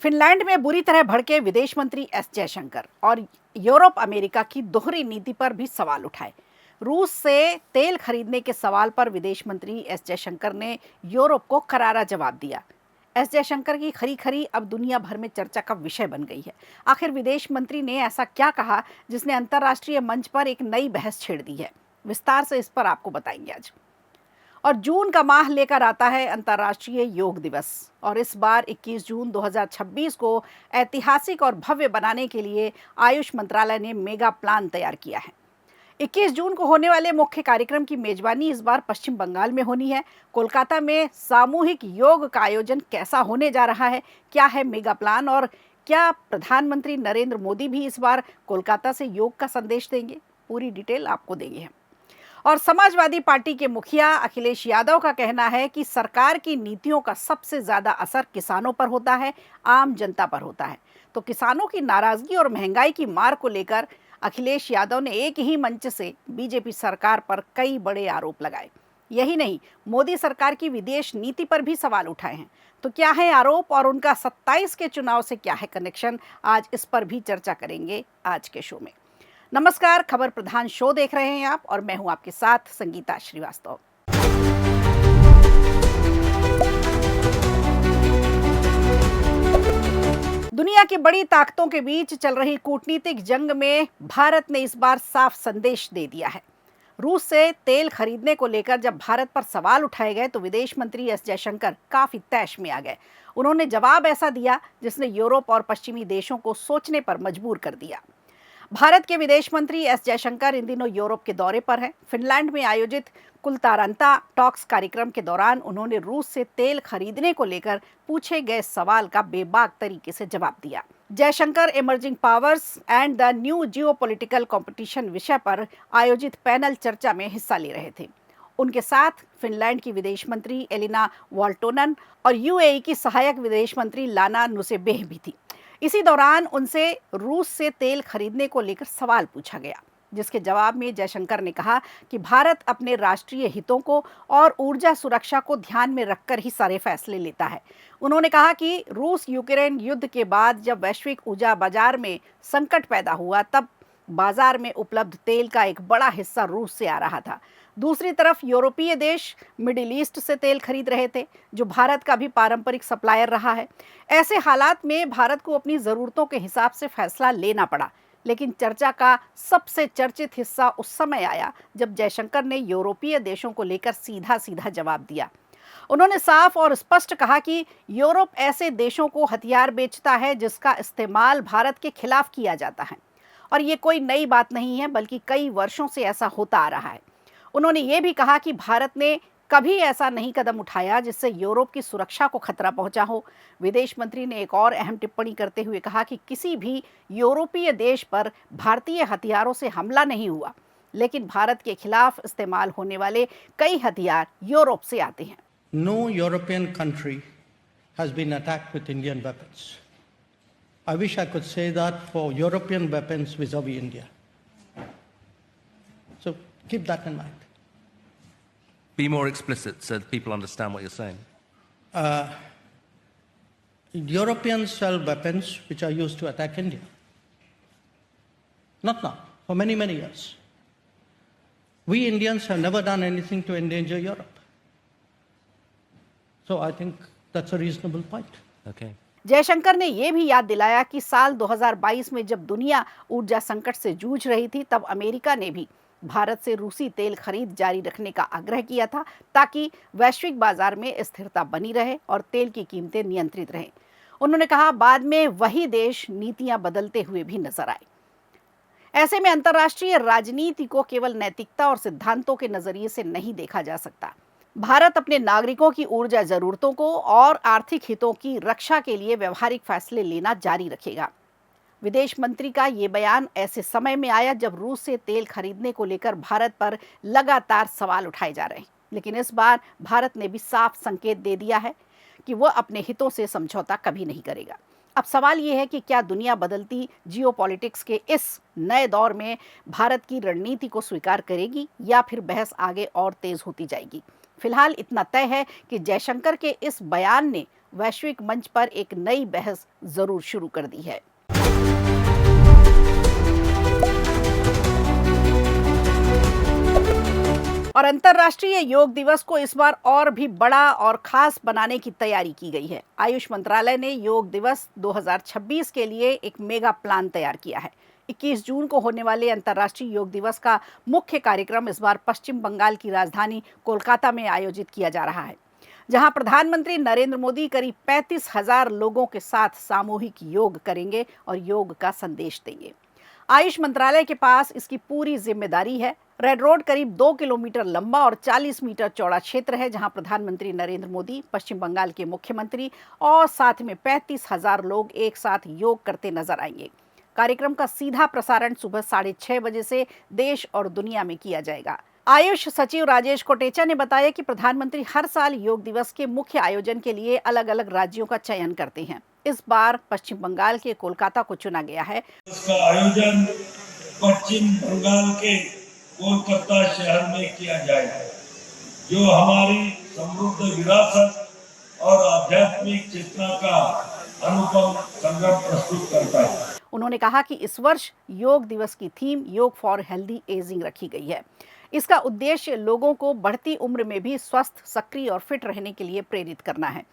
Finland में बुरी तरह भड़के विदेश मंत्री एस जयशंकर और यूरोप अमेरिका की दोहरी नीति पर भी सवाल उठाए। रूस से तेल खरीदने के सवाल पर विदेश मंत्री एस जयशंकर ने यूरोप को करारा जवाब दिया। एस जयशंकर की खरी खरी अब दुनिया भर में चर्चा का विषय बन गई है। आखिर विदेश मंत्री ने ऐसा क्या कहा जिसने अंतर्राष्ट्रीय मंच पर एक नई बहस छेड़ दी है? विस्तार से इस पर आपको बताएंगे आज। और जून का माह लेकर आता है अंतर्राष्ट्रीय योग दिवस, और इस बार 21 जून 2026 को ऐतिहासिक और भव्य बनाने के लिए आयुष मंत्रालय ने मेगा प्लान तैयार किया है। 21 जून को होने वाले मुख्य कार्यक्रम की मेजबानी इस बार पश्चिम बंगाल में होनी है। कोलकाता में सामूहिक योग का आयोजन कैसा होने जा रहा है, क्या है मेगा प्लान, और क्या प्रधानमंत्री नरेंद्र मोदी भी इस बार कोलकाता से योग का संदेश देंगे? पूरी डिटेल आपको देंगे हम। और समाजवादी पार्टी के मुखिया अखिलेश यादव का कहना है कि सरकार की नीतियों का सबसे ज्यादा असर किसानों पर होता है, आम जनता पर होता है। तो किसानों की नाराजगी और महंगाई की मार को लेकर अखिलेश यादव ने एक ही मंच से बीजेपी सरकार पर कई बड़े आरोप लगाए। यही नहीं, मोदी सरकार की विदेश नीति पर भी सवाल उठाए हैं। तो क्या है आरोप और उनका 27 के चुनाव से क्या है कनेक्शन? आज इस पर भी चर्चा करेंगे आज के शो में। नमस्कार, खबर प्रधान शो देख रहे हैं आप और मैं हूं आपके साथ संगीता श्रीवास्तव। दुनिया की बड़ी ताकतों के बीच चल रही कूटनीतिक जंग में भारत ने इस बार साफ संदेश दे दिया है। रूस से तेल खरीदने को लेकर जब भारत पर सवाल उठाए गए तो विदेश मंत्री एस जयशंकर काफी तैश में आ गए। उन्होंने जवाब ऐसा दिया जिसने यूरोप और पश्चिमी देशों को सोचने पर मजबूर कर दिया। भारत के विदेश मंत्री एस जयशंकर इन दिनों यूरोप के दौरे पर हैं। फिनलैंड में आयोजित कुलतारंता टॉक्स कार्यक्रम के दौरान उन्होंने रूस से तेल खरीदने को लेकर पूछे गए सवाल का बेबाक तरीके से जवाब दिया। Jaishankar emerging powers and the new geopolitical competition विषय पर आयोजित पैनल चर्चा में हिस्सा ले रहे थे। उनके साथ फिनलैंड की विदेश मंत्री एलिना वाल्टोनन और यूएई की सहायक विदेश मंत्री लाना नुसेबेह भी थी। इसी दौरान उनसे रूस से तेल खरीदने को लेकर सवाल पूछा गया, जिसके जवाब में जयशंकर ने कहा कि भारत अपने राष्ट्रीय हितों को और ऊर्जा सुरक्षा को ध्यान में रखकर ही सारे फैसले लेता है। उन्होंने कहा कि रूस यूक्रेन युद्ध के बाद जब वैश्विक ऊर्जा बाजार में संकट पैदा हुआ तब बाजार में उपलब्ध तेल का एक बड़ा हिस्सा रूस से आ रहा था। दूसरी तरफ यूरोपीय देश मिडिल ईस्ट से तेल खरीद रहे थे, जो भारत का भी पारंपरिक सप्लायर रहा है। ऐसे हालात में भारत को अपनी ज़रूरतों के हिसाब से फैसला लेना पड़ा। लेकिन चर्चा का सबसे चर्चित हिस्सा उस समय आया जब जयशंकर ने यूरोपीय देशों को लेकर सीधा सीधा जवाब दिया। उन्होंने साफ और स्पष्ट कहा कि यूरोप ऐसे देशों को हथियार बेचता है जिसका इस्तेमाल भारत के खिलाफ किया जाता है, और ये कोई नई बात नहीं है, बल्कि कई वर्षों से ऐसा होता आ रहा है। उन्होंने ये भी कहा कि भारत ने कभी ऐसा नहीं कदम उठाया जिससे यूरोप की सुरक्षा को खतरा पहुंचा हो। विदेश मंत्री ने एक और अहम टिप्पणी करते हुए कहा कि किसी भी यूरोपीय देश पर भारतीय हथियारों से हमला नहीं हुआ, लेकिन भारत के खिलाफ इस्तेमाल होने वाले कई हथियार यूरोप से आते हैं। No European country has been attacked with Indian weapons. I wish I could say that for European weapons vis-a-vis India. So keep that in mind. Be more explicit so that people understand what you're saying. Europeans sell weapons which are used to attack India. Not now, for many, many years. We Indians have never done anything to endanger Europe. So I think that's a reasonable point. Okay. Jaishankar ने यह भी याद दिलाया कि साल 2022 में जब दुनिया ऊर्जा संकट से जूझ रही थी तब अमेरिका ने भी भारत से रूसी तेल खरीद जारी रखने का आग्रह किया था ताकि वैश्विक बाजार में स्थिरता बनी रहे और तेल की कीमतें नियंत्रित रहें। उन्होंने कहा, बाद में वही देश नीतियां बदलते हुए भी नजर आए। ऐसे में अंतर्राष्ट्रीय राजनीति को केवल नैतिकता और सिद्धांतों के नजरिए से नहीं देखा जा सकता। भारत अपने नागरिकों की ऊर्जा जरूरतों को और आर्थिक हितों की रक्षा के लिए व्यवहारिक फैसले लेना जारी रखेगा। विदेश मंत्री का ये बयान ऐसे समय में आया जब रूस से तेल खरीदने को लेकर भारत पर लगातार सवाल उठाए जा रहे हैं, लेकिन इस बार भारत ने भी साफ संकेत दे दिया है कि वह अपने हितों से समझौता कभी नहीं करेगा। अब सवाल ये है कि क्या दुनिया बदलती जियोपॉलिटिक्स के इस नए दौर में भारत की रणनीति को स्वीकार करेगी या फिर बहस आगे और तेज होती जाएगी? फिलहाल इतना तय है कि जयशंकर के इस बयान ने वैश्विक मंच पर एक नई बहस जरूर शुरू कर दी है। और अंतर्राष्ट्रीय योग दिवस को इस बार और भी बड़ा और खास बनाने की तैयारी की गई है। आयुष मंत्रालय ने योग दिवस 2026 के लिए एक मेगा प्लान तैयार किया है। 21 जून को होने वाले अंतर्राष्ट्रीय योग दिवस का मुख्य कार्यक्रम इस बार पश्चिम बंगाल की राजधानी कोलकाता में आयोजित किया जा रहा है, जहां प्रधानमंत्री नरेंद्र मोदी करीब 35,000 लोगों के साथ सामूहिक योग करेंगे और योग का संदेश देंगे। आयुष मंत्रालय के पास इसकी पूरी जिम्मेदारी है। रेड रोड करीब 2 किलोमीटर लंबा और 40 मीटर चौड़ा क्षेत्र है, जहां प्रधानमंत्री नरेंद्र मोदी, पश्चिम बंगाल के मुख्यमंत्री और साथ में 35,000 लोग एक साथ योग करते नजर आएंगे। कार्यक्रम का सीधा प्रसारण सुबह 6:30 बजे से देश और दुनिया में किया जाएगा। आयुष सचिव राजेश कोटेचा ने बताया कि प्रधानमंत्री हर साल योग दिवस के मुख्य आयोजन के लिए अलग अलग राज्यों का चयन करते हैं। इस बार पश्चिम बंगाल के कोलकाता को चुना गया है। इसका आयोजन पश्चिम बंगाल के कोलकाता शहर में किया जाएगा, जो हमारी समृद्ध विरासत और आध्यात्मिक चेतना का अनुपम संगम प्रस्तुत करता है। उन्होंने कहा कि इस वर्ष योग दिवस की थीम योग फॉर हेल्दी एजिंग रखी गई है। इसका उद्देश्य लोगों को बढ़ती उम्र में भी स्वस्थ, सक्रिय और फिट रहने के लिए प्रेरित करना है।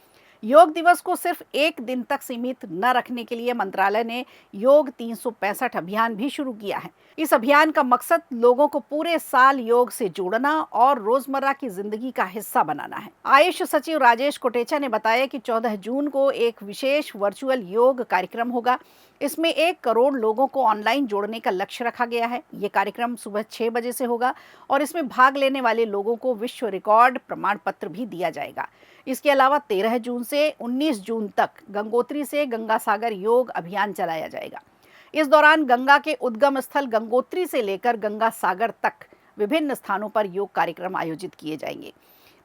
योग दिवस को सिर्फ एक दिन तक सीमित न रखने के लिए मंत्रालय ने योग 365 अभियान भी शुरू किया है। इस अभियान का मकसद लोगों को पूरे साल योग से जोड़ना और रोजमर्रा की जिंदगी का हिस्सा बनाना है। आयुष सचिव राजेश कोटेचा ने बताया कि 14 जून को एक विशेष वर्चुअल योग कार्यक्रम होगा। इसमें 1 करोड़ लोगों को ऑनलाइन जोड़ने का लक्ष्य रखा गया है। ये कार्यक्रम सुबह 6 बजे से होगा और इसमें भाग लेने वाले लोगों को विश्व रिकॉर्ड प्रमाण पत्र भी दिया जाएगा। इसके अलावा 13 जून से 19 जून तक गंगोत्री से गंगा सागर योग अभियान चलाया जाएगा। इस दौरान गंगा के उद्गम स्थल गंगोत्री से लेकर गंगा सागर तक विभिन्न स्थानों पर योग कार्यक्रम आयोजित किए जाएंगे।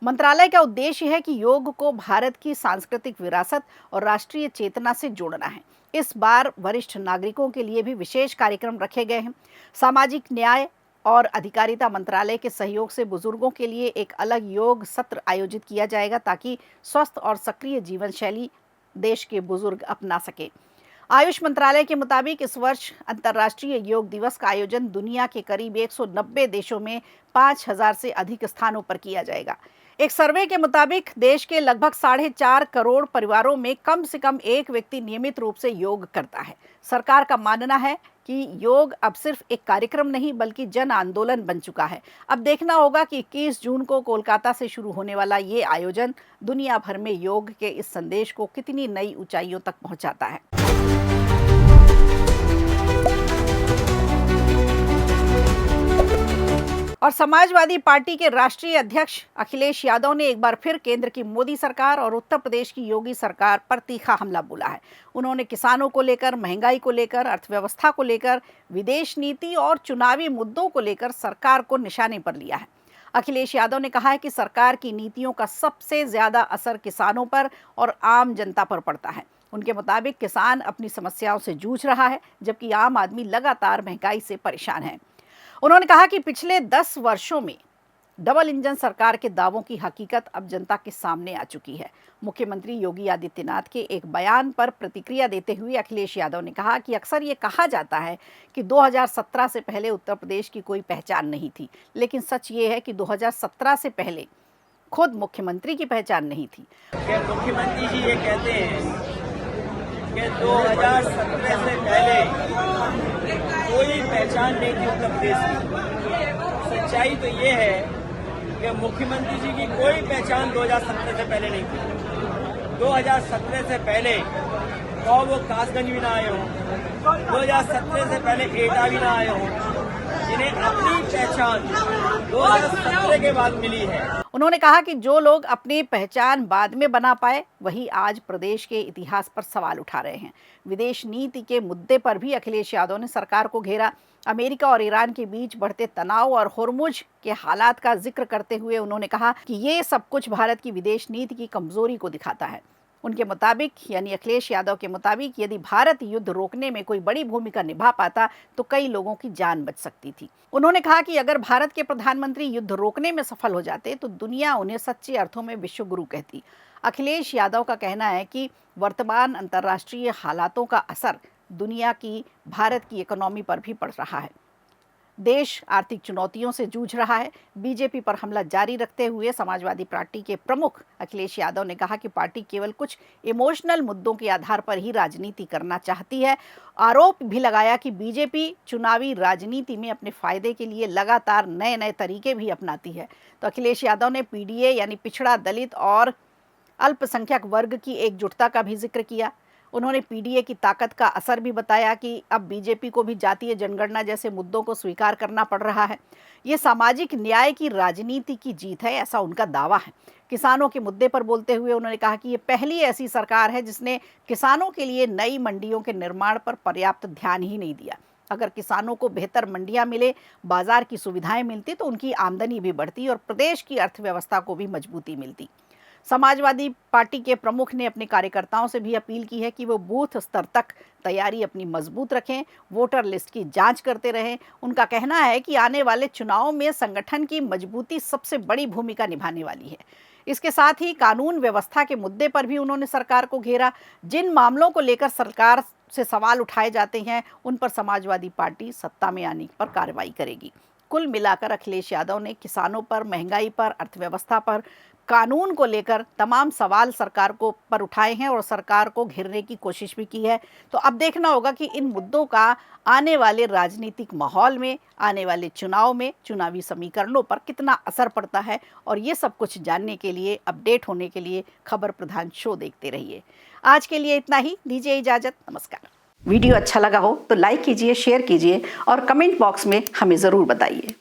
मंत्रालय का उद्देश्य है कि योग को भारत की सांस्कृतिक विरासत और राष्ट्रीय चेतना से जोड़ना है। इस बार वरिष्ठ नागरिकों के लिए भी विशेष कार्यक्रम रखे गए हैं। सामाजिक न्याय और अधिकारिता मंत्रालय के सहयोग से बुजुर्गों के लिए एक अलग योग सत्र आयोजित किया जाएगा, ताकि स्वस्थ और सक्रिय जीवन शैली देश के बुजुर्ग अपना सके। आयुष मंत्रालय के मुताबिक इस वर्ष अंतर्राष्ट्रीय योग दिवस का आयोजन दुनिया के करीब 190 देशों में 5,000 से अधिक स्थानों पर किया जाएगा। एक सर्वे के मुताबिक देश के लगभग 4.5 करोड़ परिवारों में कम से कम एक व्यक्ति नियमित रूप से योग करता है। सरकार का मानना है कि योग अब सिर्फ एक कार्यक्रम नहीं बल्कि जन आंदोलन बन चुका है। अब देखना होगा कि 21 जून को कोलकाता से शुरू होने वाला ये आयोजन दुनिया भर में योग के इस संदेश को कितनी नई ऊंचाइयों तक पहुंचाता है। और समाजवादी पार्टी के राष्ट्रीय अध्यक्ष अखिलेश यादव ने एक बार फिर केंद्र की मोदी सरकार और उत्तर प्रदेश की योगी सरकार पर तीखा हमला बोला है। उन्होंने किसानों को लेकर, महंगाई को लेकर, अर्थव्यवस्था को लेकर, विदेश नीति और चुनावी मुद्दों को लेकर सरकार को निशाने पर लिया है। अखिलेश यादव ने कहा है कि सरकार की नीतियों का सबसे ज्यादा असर किसानों पर और आम जनता पर पड़ता है। उनके मुताबिक किसान अपनी समस्याओं से जूझ रहा है, जबकि आम आदमी लगातार महंगाई से परेशान है। उन्होंने कहा कि पिछले 10 वर्षों में डबल इंजन सरकार के दावों की हकीकत अब जनता के सामने आ चुकी है। मुख्यमंत्री योगी आदित्यनाथ के एक बयान पर प्रतिक्रिया देते हुए अखिलेश यादव ने कहा कि अक्सर ये कहा जाता है कि 2017 से पहले उत्तर प्रदेश की कोई पहचान नहीं थी, लेकिन सच ये है कि 2017 से पहले खुद मुख्यमंत्री की पहचान नहीं थी। मुख्यमंत्री जी ये कहते हैं कि 2017 से पहले कोई पहचान नहीं थी उत्तर प्रदेश की। सच्चाई तो ये है कि मुख्यमंत्री जी की कोई पहचान 2017 से पहले नहीं थी। 2017 से पहले तो वो कासगंज भी ना आए हों, 2017 से पहले एटा भी ना आए हों, जिन्हें अपनी पहचान 2017 के बाद मिली है। उन्होंने कहा कि जो लोग अपनी पहचान बाद में बना पाए, वही आज प्रदेश के इतिहास पर सवाल उठा रहे हैं। विदेश नीति के मुद्दे पर भी अखिलेश यादव ने सरकार को घेरा। अमेरिका और ईरान के बीच बढ़ते तनाव और होर्मुज के हालात का जिक्र करते हुए उन्होंने कहा कि ये सब कुछ भारत की विदेश नीति की कमजोरी को दिखाता है। उनके मुताबिक यानी अखिलेश यादव के मुताबिक यदि भारत युद्ध रोकने में कोई बड़ी भूमिका निभा पाता तो कई लोगों की जान बच सकती थी। उन्होंने कहा कि अगर भारत के प्रधानमंत्री युद्ध रोकने में सफल हो जाते तो दुनिया उन्हें सच्चे अर्थों में विश्व गुरु कहती। अखिलेश यादव का कहना है कि वर्तमान अंतर्राष्ट्रीय हालातों का असर दुनिया की भारत की इकोनॉमी पर भी पड़ रहा है। देश आर्थिक चुनौतियों से जूझ रहा है। बीजेपी पर हमला जारी रखते हुए समाजवादी पार्टी के प्रमुख अखिलेश यादव ने कहा कि पार्टी केवल कुछ इमोशनल मुद्दों के आधार पर ही राजनीति करना चाहती है। आरोप भी लगाया कि बीजेपी चुनावी राजनीति में अपने फायदे के लिए लगातार नए नए तरीके भी अपनाती है। तो अखिलेश यादव ने पीडीए यानी पिछड़ा, दलित और अल्पसंख्यक वर्ग की एकजुटता का भी जिक्र किया। उन्होंने पीडीए की ताकत का असर भी बताया कि अब बीजेपी को भी जातीय जनगणना जैसे मुद्दों को स्वीकार करना पड़ रहा है। ये सामाजिक न्याय की राजनीति की जीत है, ऐसा उनका दावा है। किसानों के मुद्दे पर बोलते हुए उन्होंने कहा कि ये पहली ऐसी सरकार है जिसने किसानों के लिए नई मंडियों के निर्माण पर पर्याप्त ध्यान ही नहीं दिया। अगर किसानों को बेहतर मंडियां मिले, बाजार की सुविधाएं मिलती तो उनकी आमदनी भी बढ़ती और प्रदेश की अर्थव्यवस्था को भी मजबूती मिलती। समाजवादी पार्टी के प्रमुख ने अपने कार्यकर्ताओं से भी अपील की है कि वो बूथ स्तर तक तैयारी अपनी मजबूत रखें, वोटर लिस्ट की जांच करते रहें। उनका कहना है कि आने वाले चुनाव में संगठन की मजबूती सबसे बड़ी भूमिका निभाने वाली है। इसके साथ ही कानून व्यवस्था के मुद्दे पर भी उन्होंने सरकार को घेरा। जिन मामलों को लेकर सरकार से सवाल उठाए जाते हैं उन पर समाजवादी पार्टी सत्ता में आने पर कार्रवाई करेगी। कुल मिलाकर अखिलेश यादव ने किसानों पर, महंगाई पर, अर्थव्यवस्था पर, कानून को लेकर तमाम सवाल सरकार को पर उठाए हैं और सरकार को घेरने की कोशिश भी की है। तो अब देखना होगा कि इन मुद्दों का आने वाले राजनीतिक माहौल में, आने वाले चुनाव में, चुनावी समीकरणों पर कितना असर पड़ता है। और ये सब कुछ जानने के लिए, अपडेट होने के लिए खबर प्रधान शो देखते रहिए। आज के लिए इतना ही, दीजिए इजाज़त, नमस्कार। वीडियो अच्छा लगा हो तो लाइक कीजिए, शेयर कीजिए और कमेंट बॉक्स में हमें ज़रूर बताइए।